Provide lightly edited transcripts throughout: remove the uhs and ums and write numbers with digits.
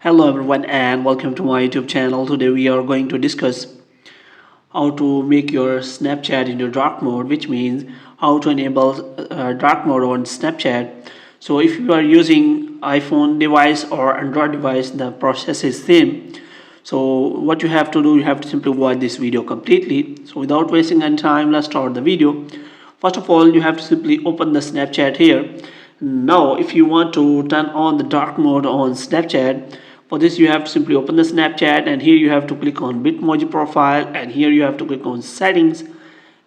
Hello everyone and welcome to my YouTube channel. Today we are going to discuss how to make your Snapchat into dark mode, which means how to enable dark mode on Snapchat. So if you are using iPhone device or Android device, the process is same. So what you have to do, you have to simply watch this video completely. So without wasting any time, let's start the video. First of all, you have to simply open the Snapchat here. Now if you want to turn on the dark mode on Snapchat, for this you have to simply open the Snapchat, and here you have to click on Bitmoji profile, and here you have to click on settings,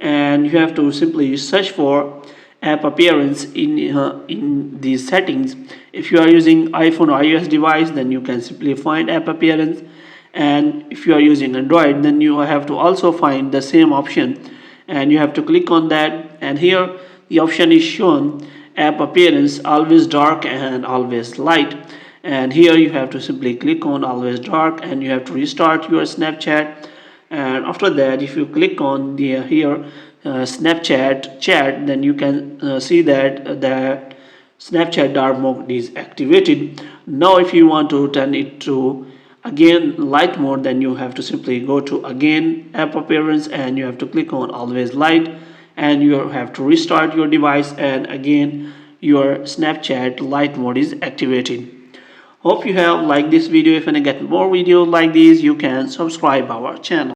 and you have to simply search for app appearance in these settings. If you are using iPhone or iOS device, then you can simply find app appearance, and if you are using Android, then you have to also find the same option, and you have to click on that. And here the option is shown, app appearance, always dark and always light. And here you have to simply click on always dark, and you have to restart your Snapchat. And after that, if you click on the Snapchat chat, then you can see that the Snapchat dark mode is activated. Now if you want to turn it to again light mode, then you have to simply go to again app appearance, and you have to click on always light, and you have to restart your device, and again your Snapchat light mode is activated. Hope you have liked this video. If you want to get more videos like this, you can subscribe our channel.